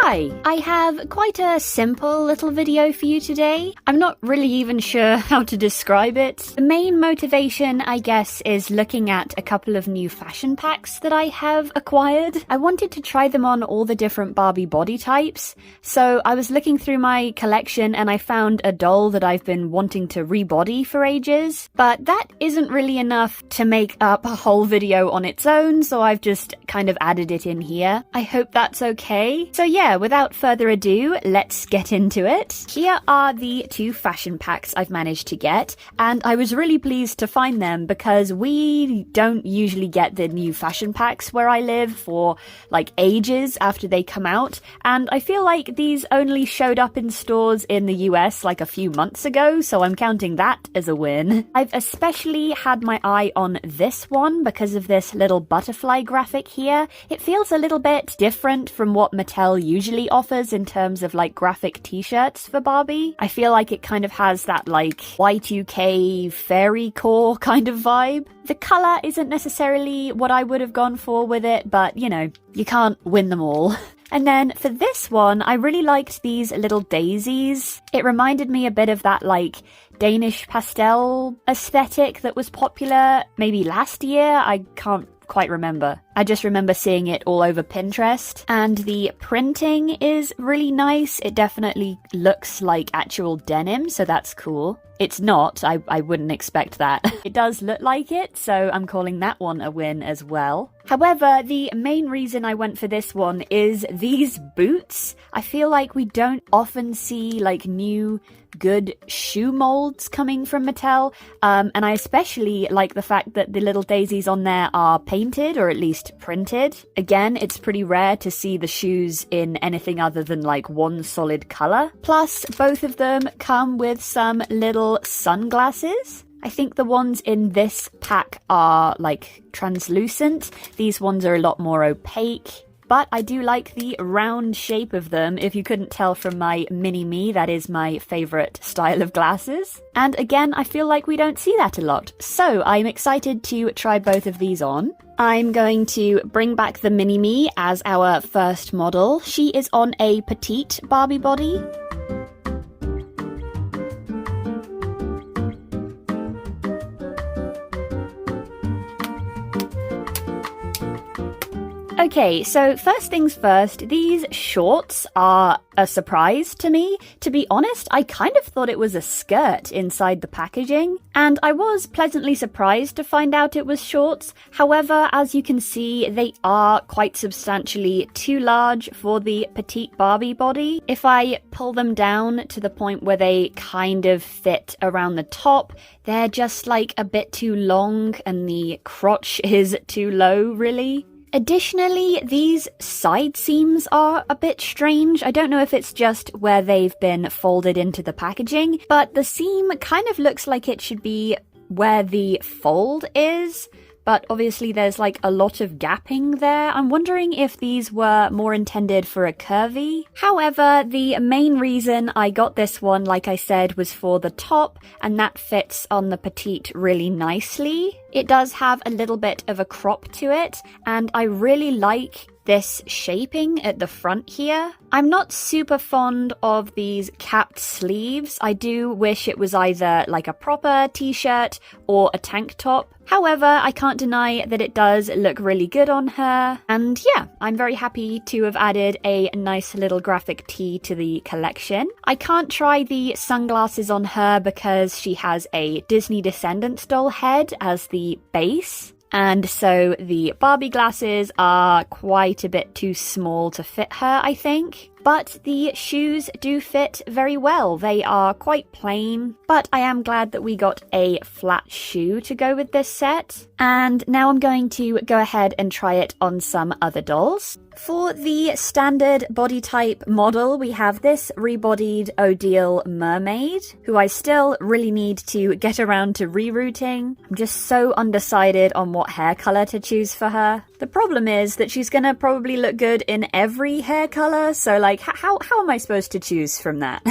Hi, I have quite a simple little video for you today. I'm not really even sure how to describe it. The main motivation, I guess, is looking at a couple of new fashion packs that I have acquired. I wanted to try them on all the different Barbie body types, so I was looking through my collection and I found a doll that I've been wanting to rebody for ages, but that isn't really enough to make up a whole video on its own, so I've just kind of added it in here. I hope that's okay. So yeah, without further ado, let's get into it. Here are the two fashion packs I've managed to get, and I was really pleased to find them because we don't usually get the new fashion packs where I live for like ages after they come out, and I feel like these only showed up in stores in the US like a few months ago, so I'm counting that as a win. I've especially had my eye on this one because of this little butterfly graphic here. It feels a little bit different from what Mattel usually offers in terms of like graphic t-shirts for Barbie. I feel like it kind of has that like Y2K fairy core kind of vibe. The colour isn't necessarily what I would have gone for with it, but you know, you can't win them all. And then for this one, I really liked these little daisies. It reminded me a bit of that like Danish pastel aesthetic that was popular maybe last year. I can't quite remember. I just remember seeing it all over Pinterest, and the printing is really nice. It definitely looks like actual denim, so that's cool. It's not, I wouldn't expect that. It does look like it, so I'm calling that one a win as well. However, the main reason I went for this one is these boots. I feel like we don't often see like new good shoe molds coming from Mattel, and I especially like the fact that the little daisies on there are painted, or at least printed. Again, it's pretty rare to see the shoes in anything other than like one solid colour. Plus, both of them come with some little sunglasses. I think the ones in this pack are like translucent. These ones are a lot more opaque. But I do like the round shape of them. If you couldn't tell from my mini-me, that is my favourite style of glasses. And again, I feel like we don't see that a lot. So I'm excited to try both of these on. I'm going to bring back the mini-me as our first model. She is on a petite Barbie body. Okay, so first things first, these shorts are a surprise to me. To be honest, I kind of thought it was a skirt inside the packaging, and I was pleasantly surprised to find out it was shorts. However, as you can see, they are quite substantially too large for the petite Barbie body. If I pull them down to the point where they kind of fit around the top, they're just like a bit too long, and the crotch is too low, really. Additionally, these side seams are a bit strange. I don't know if it's just where they've been folded into the packaging, but the seam kind of looks like it should be where the fold is. But obviously there's like a lot of gapping there. I'm wondering if these were more intended for a curvy. However, the main reason I got this one, like I said, was for the top, and that fits on the petite really nicely. It does have a little bit of a crop to it, and I really like this shaping at the front here. I'm not super fond of these capped sleeves. I do wish it was either like a proper t-shirt or a tank top. However, I can't deny that it does look really good on her. And yeah, I'm very happy to have added a nice little graphic tee to the collection. I can't try the sunglasses on her because she has a Disney Descendants doll head as the base. And so the Barbie glasses are quite a bit too small to fit her, I think. But the shoes do fit very well. They are quite plain, but I am glad that we got a flat shoe to go with this set. And now I'm going to go ahead and try it on some other dolls. For the standard body type model, we have this rebodied Odile mermaid, who I still really need to get around to rerouting. I'm just so undecided on what hair colour to choose for her. The problem is that she's gonna probably look good in every hair colour, so like, how am I supposed to choose from that?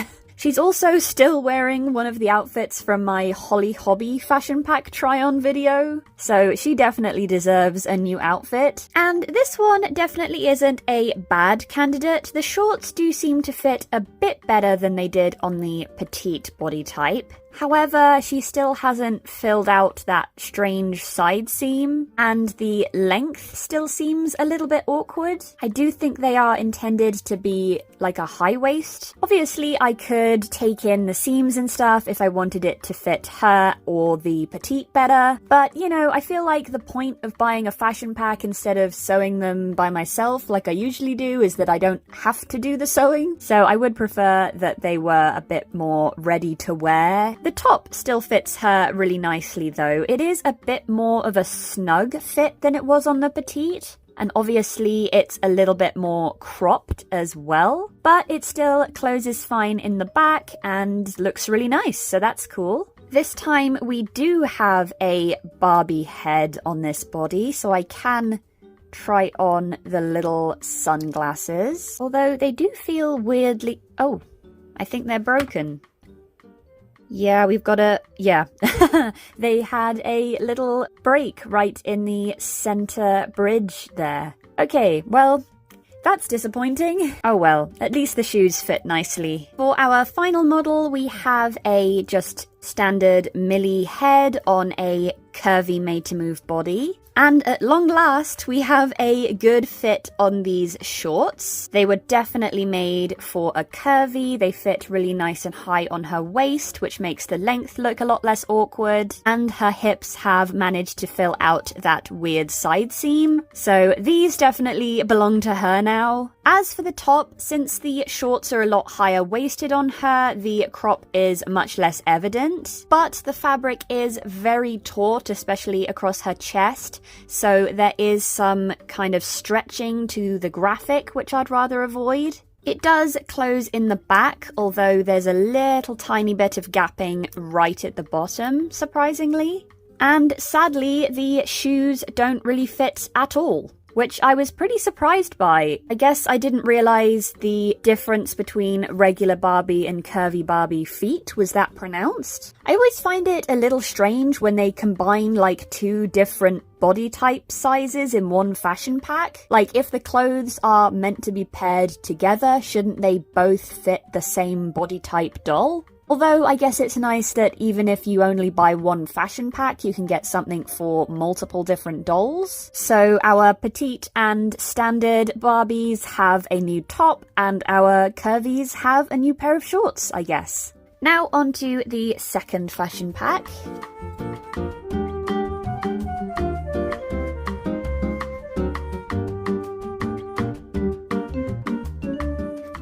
She's also still wearing one of the outfits from my Holly Hobby fashion pack try-on video, so she definitely deserves a new outfit. And this one definitely isn't a bad candidate. The shorts do seem to fit a bit better than they did on the petite body type. However, she still hasn't filled out that strange side seam, and the length still seems a little bit awkward. I do think they are intended to be like a high waist. Obviously, I could take in the seams and stuff if I wanted it to fit her or the petite better, but you know, I feel like the point of buying a fashion pack instead of sewing them by myself like I usually do is that I don't have to do the sewing, so I would prefer that they were a bit more ready to wear. The top still fits her really nicely though. It is a bit more of a snug fit than it was on the petite, and obviously it's a little bit more cropped as well, but it still closes fine in the back and looks really nice, so that's cool. This time we do have a Barbie head on this body, so I can try on the little sunglasses, although they do feel weirdly... Oh, I think they're broken. Yeah, we've got a... Yeah. They had a little break right in the center bridge there. Okay, well, that's disappointing. Oh well, at least the shoes fit nicely. For our final model, we have a just standard Millie head on a curvy made-to-move body. And at long last, we have a good fit on these shorts. They were definitely made for a curvy. They fit really nice and high on her waist, which makes the length look a lot less awkward. And her hips have managed to fill out that weird side seam. So these definitely belong to her now. As for the top, since the shorts are a lot higher waisted on her, the crop is much less evident. But the fabric is very taut, especially across her chest. So there is some kind of stretching to the graphic, which I'd rather avoid. It does close in the back, although there's a little tiny bit of gapping right at the bottom, surprisingly. And sadly, the shoes don't really fit at all, which I was pretty surprised by. I guess I didn't realize the difference between regular Barbie and curvy Barbie feet was that pronounced. I always find it a little strange when they combine like two different body type sizes in one fashion pack. Like, if the clothes are meant to be paired together, shouldn't they both fit the same body type doll? Although I guess it's nice that even if you only buy one fashion pack, you can get something for multiple different dolls. So our petite and standard Barbies have a new top, and our curvies have a new pair of shorts, I guess. Now on to the second fashion pack.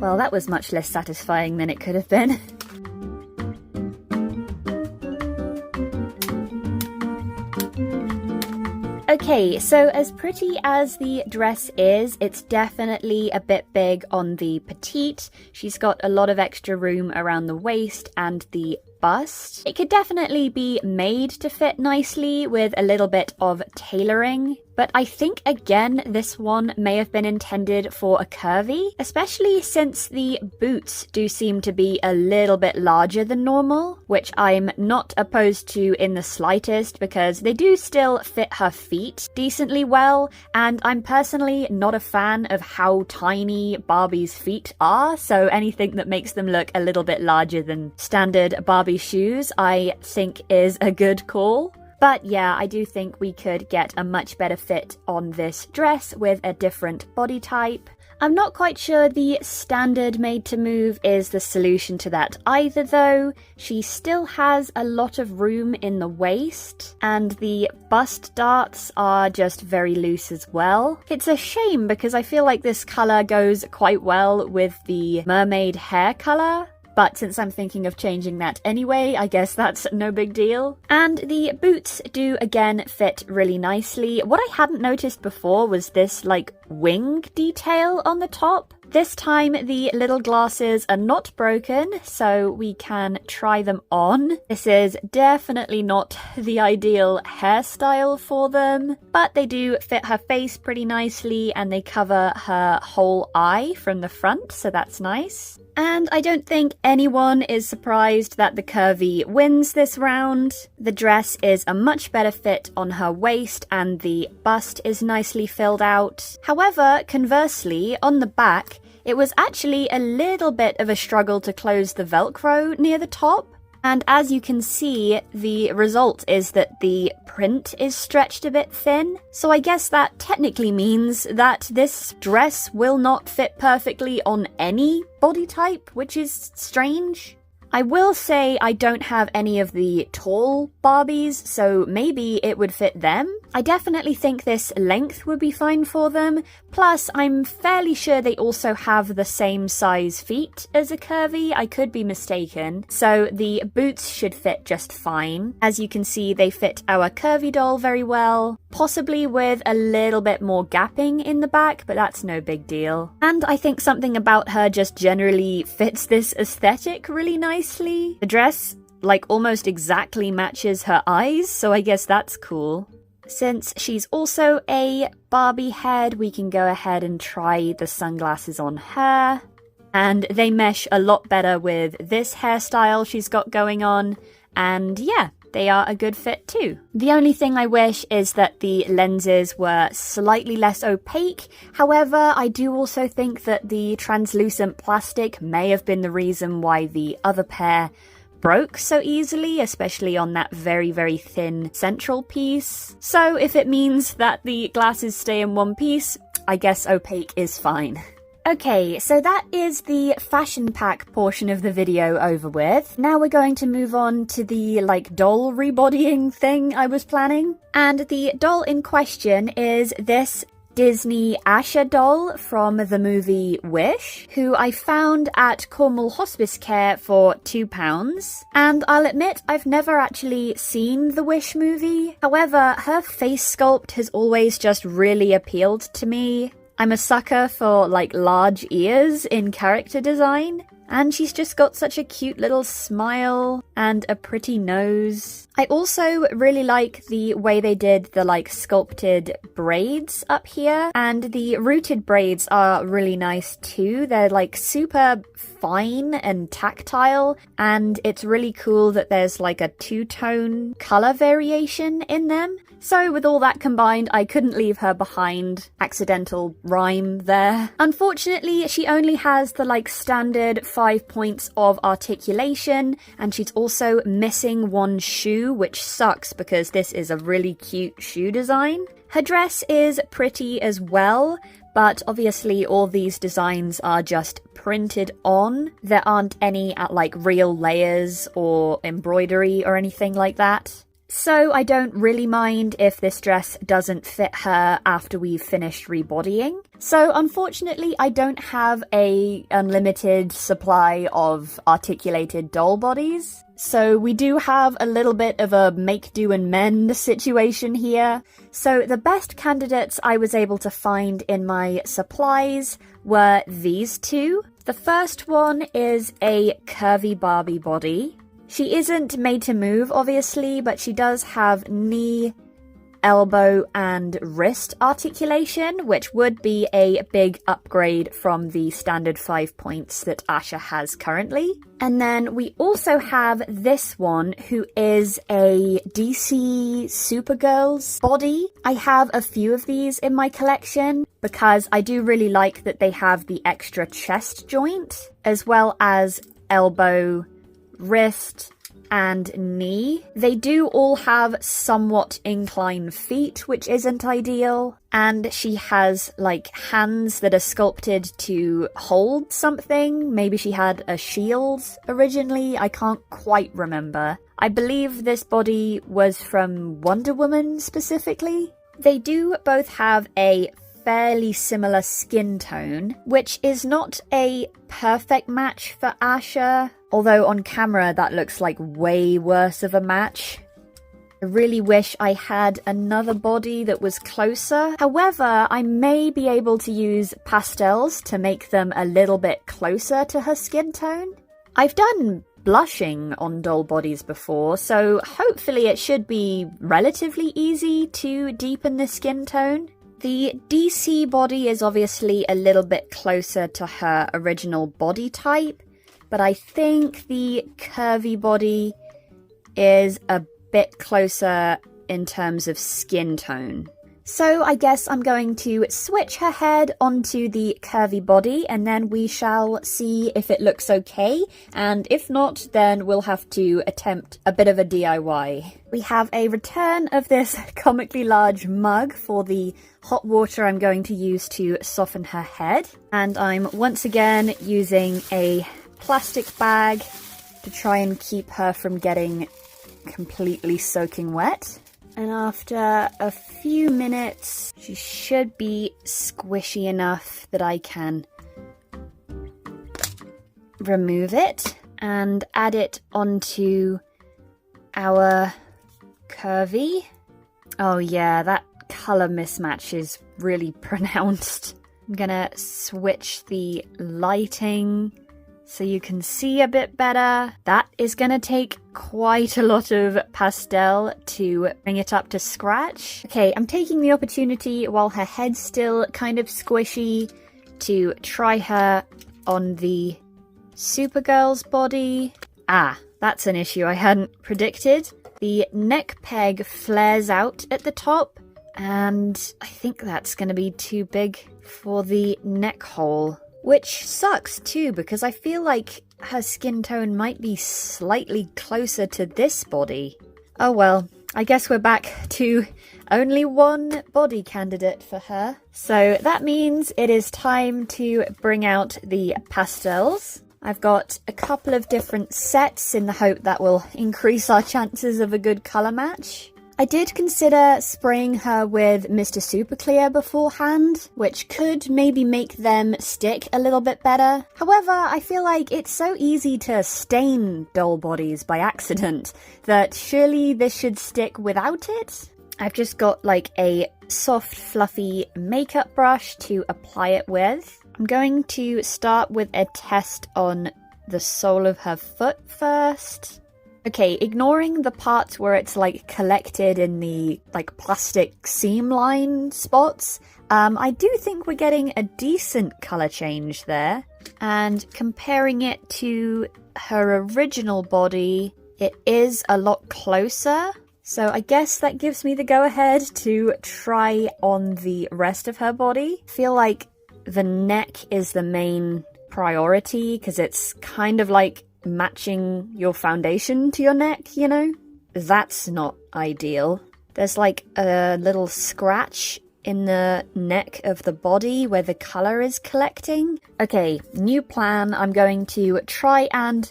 Well, that was much less satisfying than it could have been. Okay, so as pretty as the dress is, it's definitely a bit big on the petite. She's got a lot of extra room around the waist and the bust. It could definitely be made to fit nicely with a little bit of tailoring, but I think again this one may have been intended for a curvy, especially since the boots do seem to be a little bit larger than normal, which I'm not opposed to in the slightest because they do still fit her feet decently well, and I'm personally not a fan of how tiny Barbie's feet are, so anything that makes them look a little bit larger than standard Barbie shoes I think is a good call. But yeah, I do think we could get a much better fit on this dress with a different body type. I'm not quite sure the standard made to move is the solution to that either though. She still has a lot of room in the waist, and the bust darts are just very loose as well. It's a shame because I feel like this colour goes quite well with the mermaid hair colour. But since I'm thinking of changing that anyway, I guess that's no big deal. And the boots do again fit really nicely. What I hadn't noticed before was this like wing detail on the top. This time the little glasses are not broken, so we can try them on. This is definitely not the ideal hairstyle for them, but they do fit her face pretty nicely and they cover her whole eye from the front, so that's nice. And I don't think anyone is surprised that the curvy wins this round. The dress is a much better fit on her waist and the bust is nicely filled out. However, conversely, on the back, it was actually a little bit of a struggle to close the Velcro near the top. And as you can see, the result is that the print is stretched a bit thin. So I guess that technically means that this dress will not fit perfectly on any body type, which is strange. I will say I don't have any of the tall Barbies, so maybe it would fit them. I definitely think this length would be fine for them, plus I'm fairly sure they also have the same size feet as a curvy, I could be mistaken, so the boots should fit just fine. As you can see, they fit our curvy doll very well, possibly with a little bit more gapping in the back, but that's no big deal. And I think something about her just generally fits this aesthetic really nicely. The dress, like, almost exactly matches her eyes, so I guess that's cool. Since she's also a Barbie head, we can go ahead and try the sunglasses on her. And they mesh a lot better with this hairstyle she's got going on. And yeah, they are a good fit too. The only thing I wish is that the lenses were slightly less opaque. However, I do also think that the translucent plastic may have been the reason why the other pair broke so easily, especially on that very, very thin central piece. So if it means that the glasses stay in one piece, I guess opaque is fine. Okay, so that is the fashion pack portion of the video over with. Now we're going to move on to the, doll rebodying thing I was planning. And the doll in question is this Disney Asha doll from the movie Wish, who I found at Cornwall Hospice Care for £2. And I'll admit I've never actually seen the Wish movie. However, her face sculpt has always just really appealed to me. I'm a sucker for, large ears in character design. And she's just got such a cute little smile and a pretty nose. I also really like the way they did the sculpted braids up here. And the rooted braids are really nice too. They're super fine and tactile. And it's really cool that there's a two-tone color variation in them. So with all that combined, I couldn't leave her behind. Accidental rhyme there. Unfortunately, she only has the standard 5 points of articulation, and she's also missing one shoe, which sucks because this is a really cute shoe design. Her dress is pretty as well, but obviously all these designs are just printed on. There aren't any real layers or embroidery or anything like that. So I don't really mind if this dress doesn't fit her after we've finished rebodying. So unfortunately, I don't have a unlimited supply of articulated doll bodies. So we do have a little bit of a make do and mend situation here. So the best candidates I was able to find in my supplies were these two. The first one is a curvy Barbie body. She isn't made to move, obviously, but she does have knee, elbow, and wrist articulation, which would be a big upgrade from the standard 5 points that Asha has currently. And then we also have this one, who is a DC Supergirl's body. I have a few of these in my collection because I do really like that they have the extra chest joint, as well as elbow, wrist, and knee. They do all have somewhat inclined feet, which isn't ideal. And she has hands that are sculpted to hold something. Maybe she had a shield originally. I can't quite remember. I believe this body was from Wonder Woman specifically. They do both have a fairly similar skin tone, which is not a perfect match for Asha, although on camera that looks like way worse of a match. I really wish I had another body that was closer. However, I may be able to use pastels to make them a little bit closer to her skin tone. I've done blushing on doll bodies before, so hopefully it should be relatively easy to deepen the skin tone. The DC body is obviously a little bit closer to her original body type, but I think the curvy body is a bit closer in terms of skin tone. So I guess I'm going to switch her head onto the curvy body, and then we shall see if it looks okay, and if not, then we'll have to attempt a bit of a DIY. We have a return of this comically large mug for the hot water I'm going to use to soften her head, and I'm once again using a plastic bag to try and keep her from getting completely soaking wet. And after a few minutes, she should be squishy enough that I can remove it and add it onto our curvy. Oh yeah, that color mismatch is really pronounced. I'm gonna switch the lighting so you can see a bit better. That is gonna take quite a lot of pastel to bring it up to scratch. Okay, I'm taking the opportunity while her head's still kind of squishy to try her on the Supergirl's body. Ah, that's an issue I hadn't predicted. The neck peg flares out at the top, and I think that's gonna be too big for the neck hole. Which sucks too, because I feel like her skin tone might be slightly closer to this body. Oh well, I guess we're back to only one body candidate for her. So that means it is time to bring out the pastels. I've got a couple of different sets in the hope that will increase our chances of a good colour match. I did consider spraying her with Mr. Super Clear beforehand, which could maybe make them stick a little bit better. However, I feel like it's so easy to stain doll bodies by accident that surely this should stick without it. I've just got like a soft, fluffy makeup brush to apply it with. I'm going to start with a test on the sole of her foot first. Okay, ignoring the parts where it's like collected in the like plastic seam line spots, I do think we're getting a decent colour change there. And comparing it to her original body, it is a lot closer. So I guess that gives me the go-ahead to try on the rest of her body. I feel like the neck is the main priority because it's kind of like matching your foundation to your neck, you know? That's not ideal. There's like a little scratch in the neck of the body where the colour is collecting. Okay, new plan. I'm going to try and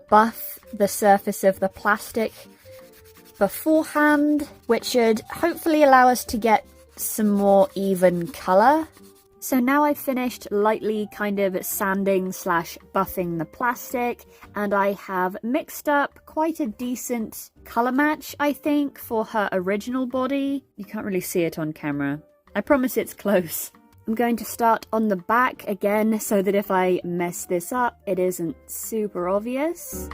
buff the surface of the plastic beforehand, which should hopefully allow us to get some more even colour. So now I've finished lightly kind of sanding / buffing the plastic, and I have mixed up quite a decent colour match, I think, for her original body. You can't really see it on camera. I promise it's close. I'm going to start on the back again so that if I mess this up, it isn't super obvious.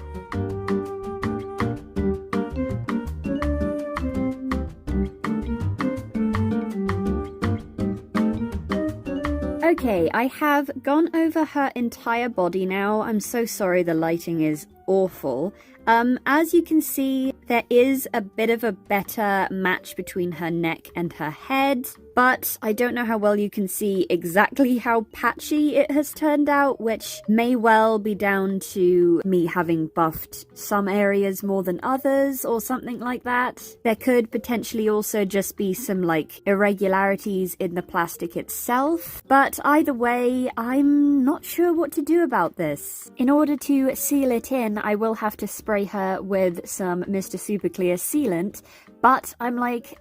Okay, I have gone over her entire body now. I'm so sorry the lighting is awful. As you can see, there is a bit of a better match between her neck and her head, but I don't know how well you can see exactly how patchy it has turned out, which may well be down to me having buffed some areas more than others or something like that. There could potentially also just be some like irregularities in the plastic itself, but either way, I'm not sure what to do about this. In order to seal it in, I will have to spray her with some Mr. Super Clear sealant, but I'm like,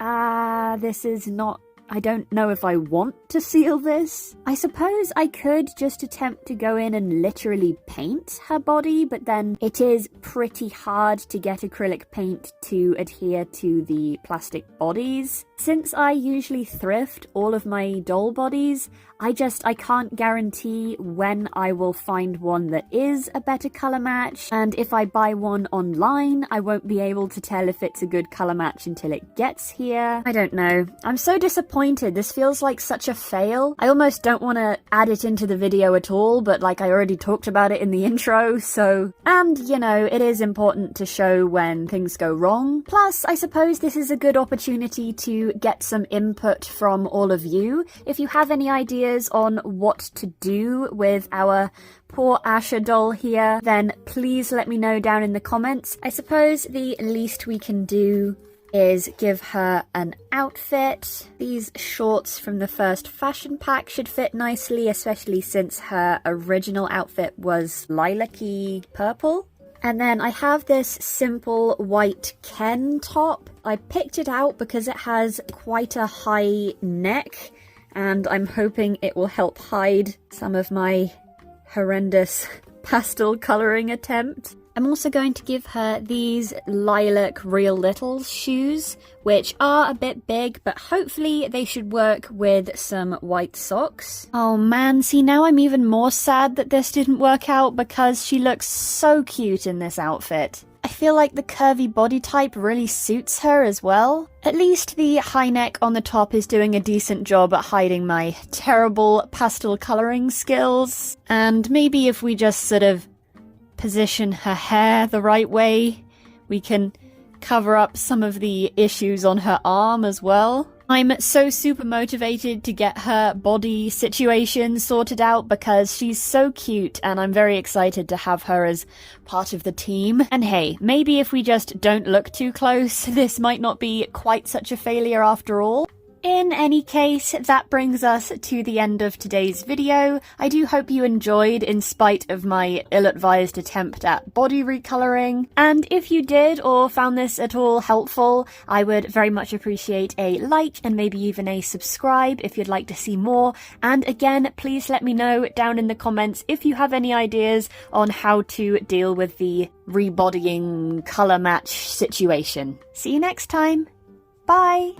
this is not... I don't know if I want to seal this. I suppose I could just attempt to go in and literally paint her body, but then it is pretty hard to get acrylic paint to adhere to the plastic bodies. Since I usually thrift all of my doll bodies, I can't guarantee when I will find one that is a better color match, and if I buy one online, I won't be able to tell if it's a good color match until it gets here. I don't know. I'm so disappointed. This feels like such a fail. I almost don't want to add it into the video at all, but like I already talked about it in the intro, so... And, you know, it is important to show when things go wrong. Plus, I suppose this is a good opportunity to get some input from all of you. If you have any ideas on what to do with our poor Asha doll here, then please let me know down in the comments. I suppose the least we can do is give her an outfit. These shorts from the first fashion pack should fit nicely, especially since her original outfit was lilac-y purple. And then I have this simple white Ken top. I picked it out because it has quite a high neck, and I'm hoping it will help hide some of my horrendous pastel colouring attempt. I'm also going to give her these lilac Real Little shoes, which are a bit big, but hopefully they should work with some white socks. Oh man, see, now I'm even more sad that this didn't work out because she looks so cute in this outfit. I feel like the curvy body type really suits her as well. At least the high neck on the top is doing a decent job at hiding my terrible pastel colouring skills. And maybe if we just sort of position her hair the right way, we can cover up some of the issues on her arm as well. I'm so super motivated to get her body situation sorted out because she's so cute and I'm very excited to have her as part of the team. And hey, maybe if we just don't look too close, this might not be quite such a failure after all. In any case, that brings us to the end of today's video. I do hope you enjoyed in spite of my ill-advised attempt at body recoloring. And if you did or found this at all helpful, I would very much appreciate a like and maybe even a subscribe if you'd like to see more. And again, please let me know down in the comments if you have any ideas on how to deal with the rebodying color match situation. See you next time. Bye!